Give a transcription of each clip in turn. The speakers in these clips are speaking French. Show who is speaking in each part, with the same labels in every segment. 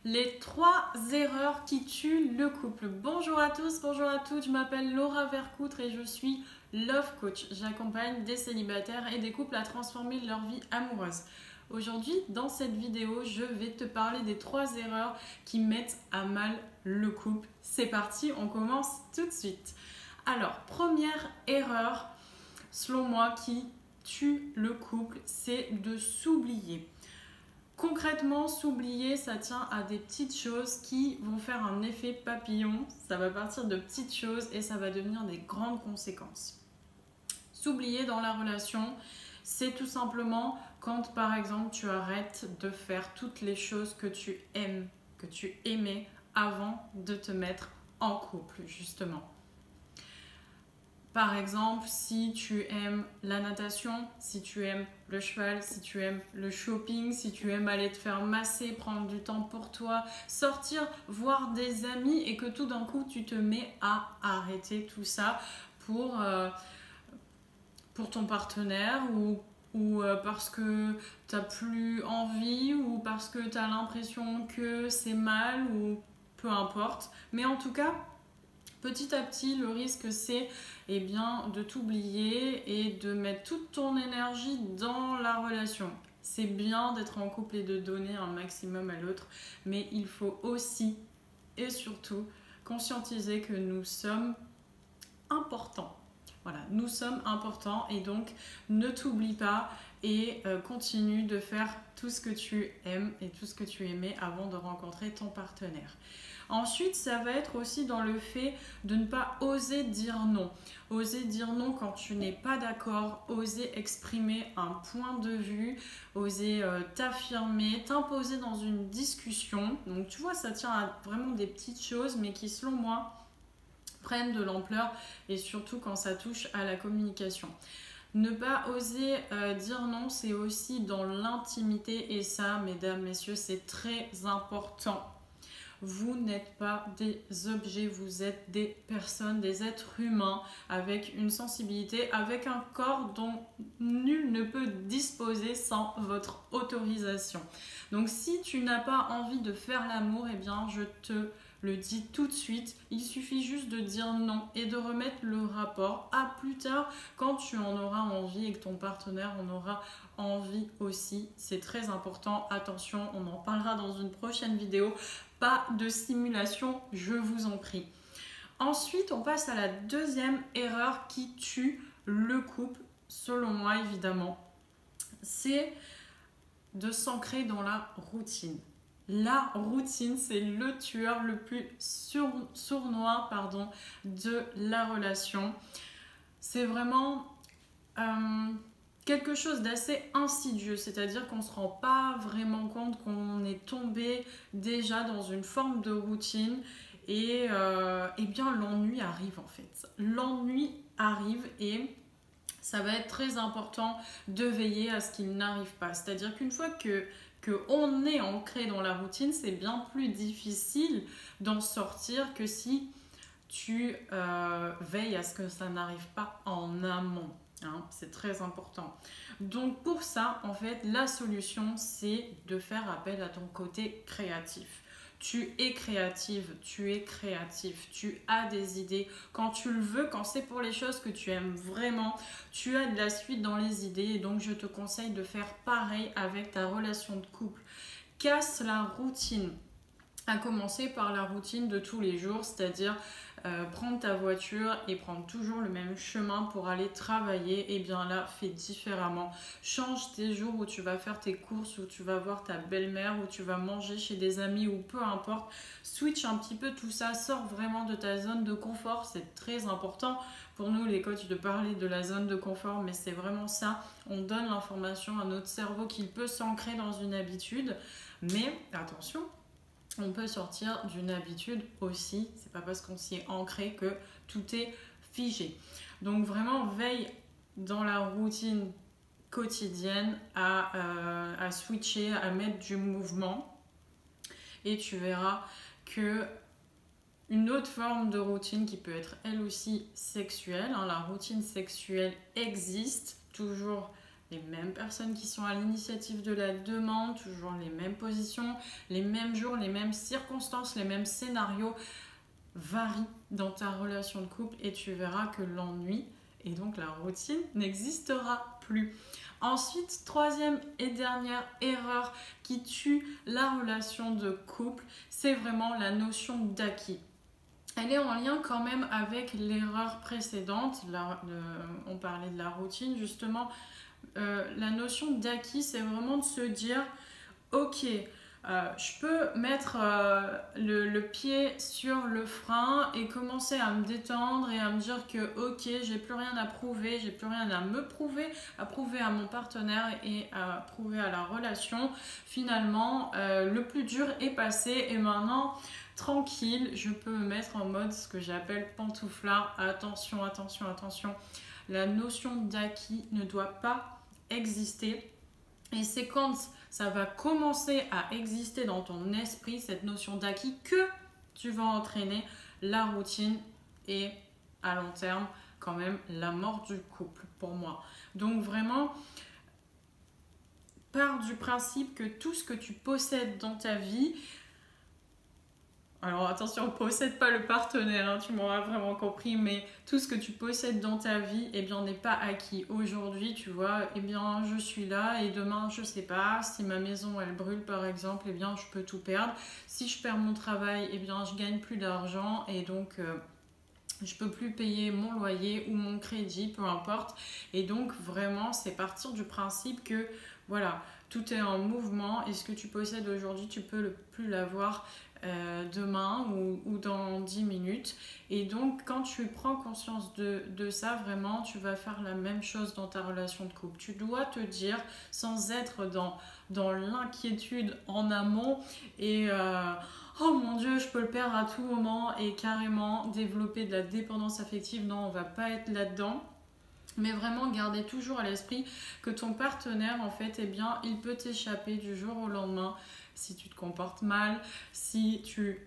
Speaker 1: Les 3 erreurs qui tuent le couple. Bonjour à tous, bonjour à toutes, je m'appelle Laura Vercoutre et je suis Love Coach. J'accompagne des célibataires et des couples à transformer leur vie amoureuse. Aujourd'hui, dans cette vidéo, je vais te parler des 3 erreurs qui mettent à mal le couple. C'est parti, on commence tout de suite. Alors, première erreur, selon moi, qui tue le couple, c'est de s'oublier. Concrètement, s'oublier, ça tient à des petites choses qui vont faire un effet papillon. Ça va partir de petites choses et ça va devenir des grandes conséquences. S'oublier dans la relation, c'est tout simplement quand, par exemple, tu arrêtes de faire toutes les choses que tu aimes, que tu aimais avant de te mettre en couple, justement. Par exemple, si tu aimes la natation, si tu aimes le cheval, si tu aimes le shopping, si tu aimes aller te faire masser, prendre du temps pour toi, sortir, voir des amis et que tout d'un coup tu te mets à arrêter tout ça pour ton partenaire ou parce que tu n'as plus envie ou parce que tu as l'impression que c'est mal ou peu importe. Mais en tout cas, petit à petit, le risque, c'est de t'oublier et de mettre toute ton énergie dans la relation. C'est bien d'être en couple et de donner un maximum à l'autre, mais il faut aussi et surtout conscientiser que nous sommes importants. Voilà, nous sommes importants et donc ne t'oublie pas et continue de faire tout ce que tu aimes et tout ce que tu aimais avant de rencontrer ton partenaire. Ensuite, ça va être aussi dans le fait de ne pas oser dire non. Oser dire non quand tu n'es pas d'accord, oser exprimer un point de vue, oser t'affirmer, t'imposer dans une discussion. Donc tu vois, ça tient à vraiment des petites choses, mais qui selon moi prennent de l'ampleur et surtout quand ça touche à la communication. Ne pas oser dire non, c'est aussi dans l'intimité et ça, mesdames, messieurs, c'est très important. Vous n'êtes pas des objets, vous êtes des personnes, des êtres humains avec une sensibilité, avec un corps dont nul ne peut disposer sans votre autorisation. Donc si tu n'as pas envie de faire l'amour, eh bien je te le dis tout de suite, il suffit juste de dire non et de remettre le rapport à plus tard quand tu en auras envie et que ton partenaire en aura envie aussi. C'est très important, attention, on en parlera dans une prochaine vidéo. Pas de simulation, je vous en prie. Ensuite, on passe à la deuxième erreur qui tue le couple, selon moi évidemment. C'est de s'ancrer dans la routine. La routine, c'est le tueur le plus sournois de la relation. C'est vraiment quelque chose d'assez insidieux, c'est-à-dire qu'on ne se rend pas vraiment compte qu'on est tombé déjà dans une forme de routine et bien l'ennui arrive en fait. L'ennui arrive et ça va être très important de veiller à ce qu'il n'arrive pas. C'est-à-dire qu'une fois qu'on est ancré dans la routine, c'est bien plus difficile d'en sortir que si tu veilles à ce que ça n'arrive pas en amont. C'est très important. Donc pour ça, en fait, la solution, c'est de faire appel à ton côté créatif. Tu es créative, tu es créatif, tu as des idées. Quand tu le veux, quand c'est pour les choses que tu aimes vraiment, tu as de la suite dans les idées. Et donc, je te conseille de faire pareil avec ta relation de couple. Casse la routine. À commencer par la routine de tous les jours, c'est-à-dire prendre ta voiture et prendre toujours le même chemin pour aller travailler. Et bien là, fais différemment. Change tes jours où tu vas faire tes courses, où tu vas voir ta belle-mère, où tu vas manger chez des amis ou peu importe. Switch un petit peu tout ça, sors vraiment de ta zone de confort. C'est très important pour nous les coachs de parler de la zone de confort, mais c'est vraiment ça. On donne l'information à notre cerveau qu'il peut s'ancrer dans une habitude. Mais attention, on peut sortir d'une habitude aussi, c'est pas parce qu'on s'y est ancré que tout est figé. Donc vraiment veille dans la routine quotidienne à switcher, à mettre du mouvement et tu verras que une autre forme de routine qui peut être elle aussi sexuelle, la routine sexuelle existe toujours les mêmes personnes qui sont à l'initiative de la demande, toujours les mêmes positions, les mêmes jours, les mêmes circonstances, les mêmes scénarios varient dans ta relation de couple et tu verras que l'ennui et donc la routine n'existera plus. Ensuite, troisième et dernière erreur qui tue la relation de couple, c'est vraiment la notion d'acquis. Elle est en lien quand même avec l'erreur précédente. On parlait de la routine justement. La notion d'acquis, c'est vraiment de se dire ok, je peux mettre le pied sur le frein et commencer à me détendre et à me dire que ok, j'ai plus rien à prouver, j'ai plus rien à me prouver, à prouver à mon partenaire et à prouver à la relation. Finalement, le plus dur est passé et maintenant, tranquille, je peux me mettre en mode ce que j'appelle pantouflard. Attention, attention, attention. La notion d'acquis ne doit pas exister. Et c'est quand ça va commencer à exister dans ton esprit, cette notion d'acquis, que tu vas entraîner la routine et à long terme, quand même, la mort du couple pour moi. Donc vraiment, pars du principe que tout ce que tu possèdes dans ta vie, alors attention, possède pas le partenaire, hein, tu m'auras vraiment compris, mais tout ce que tu possèdes dans ta vie, eh bien, n'est pas acquis. Aujourd'hui, tu vois, eh bien, je suis là et demain, je sais pas, si ma maison, elle brûle par exemple, eh bien, je peux tout perdre. Si je perds mon travail, eh bien, je gagne plus d'argent et donc je peux plus payer mon loyer ou mon crédit, peu importe. Et donc, vraiment, c'est partir du principe que, voilà, tout est en mouvement et ce que tu possèdes aujourd'hui, tu peux plus l'avoir demain ou dans 10 minutes. Et donc, quand tu prends conscience de ça, vraiment, tu vas faire la même chose dans ta relation de couple. Tu dois te dire, sans être dans l'inquiétude en amont et oh mon Dieu, je peux le perdre à tout moment et carrément développer de la dépendance affective. Non, on va pas être là-dedans. Mais vraiment garder toujours à l'esprit que ton partenaire, en fait, eh bien, il peut t'échapper du jour au lendemain si tu te comportes mal, si tu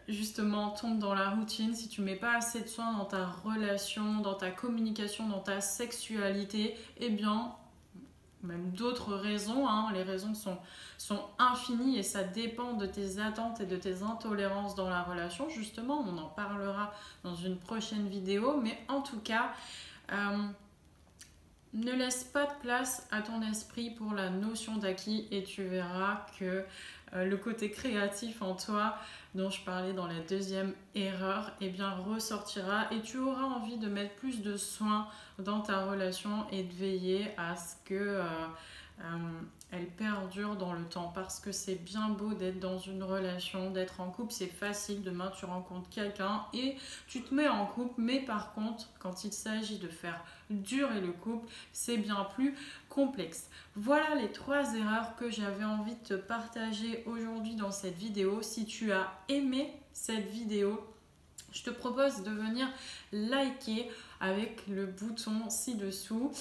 Speaker 1: justement tombes dans la routine, si tu mets pas assez de soin dans ta relation, dans ta communication, dans ta sexualité, eh bien, même d'autres raisons, hein, les raisons sont infinies et ça dépend de tes attentes et de tes intolérances dans la relation. Justement, on en parlera dans une prochaine vidéo, mais en tout cas, ne laisse pas de place à ton esprit pour la notion d'acquis et tu verras que le côté créatif en toi, dont je parlais dans la deuxième erreur, eh bien ressortira et tu auras envie de mettre plus de soin dans ta relation et de veiller à ce que elle perdure dans le temps, parce que c'est bien beau d'être dans une relation, d'être en couple, c'est facile. Demain tu rencontres quelqu'un et tu te mets en couple, mais par contre quand il s'agit de faire durer le couple, c'est bien plus complexe. Voilà les 3 erreurs que j'avais envie de te partager aujourd'hui dans cette vidéo. Si tu as aimé cette vidéo, je te propose de venir liker avec le bouton ci-dessous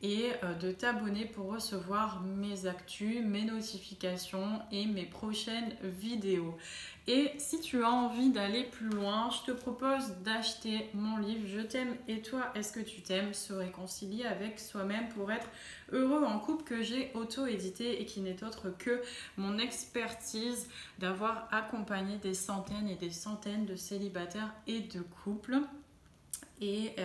Speaker 1: et de t'abonner pour recevoir mes actus, mes notifications et mes prochaines vidéos. Et si tu as envie d'aller plus loin, je te propose d'acheter mon livre Je t'aime et toi, est-ce que tu t'aimes? Se réconcilier avec soi-même pour être heureux en couple, que j'ai auto-édité et qui n'est autre que mon expertise d'avoir accompagné des centaines et des centaines de célibataires et de couples. Et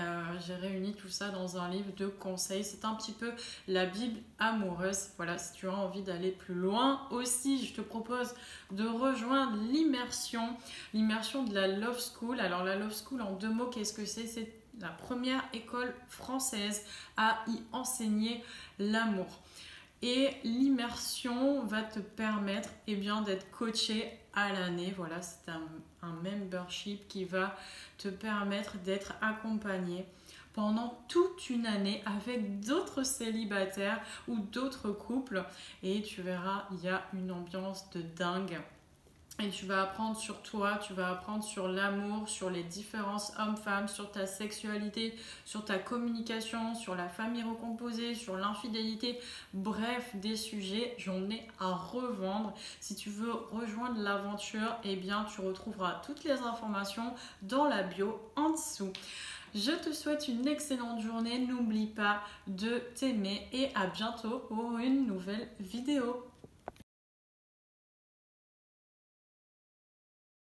Speaker 1: j'ai réuni tout ça dans un livre de conseils. C'est un petit peu la Bible amoureuse. Voilà, si tu as envie d'aller plus loin aussi, je te propose de rejoindre l'immersion de la Love School. Alors la Love School, en 2 mots, qu'est-ce que c'est? C'est la première école française à y enseigner l'amour. Et l'immersion va te permettre d'être coaché à l'année. Voilà, c'est un membership qui va te permettre d'être accompagné pendant toute une année avec d'autres célibataires ou d'autres couples. Et tu verras, il y a une ambiance de dingue. Et tu vas apprendre sur toi, tu vas apprendre sur l'amour, sur les différences hommes-femmes, sur ta sexualité, sur ta communication, sur la famille recomposée, sur l'infidélité. Bref, des sujets, j'en ai à revendre. Si tu veux rejoindre l'aventure, eh bien tu retrouveras toutes les informations dans la bio en dessous. Je te souhaite une excellente journée. N'oublie pas de t'aimer et à bientôt pour une nouvelle vidéo.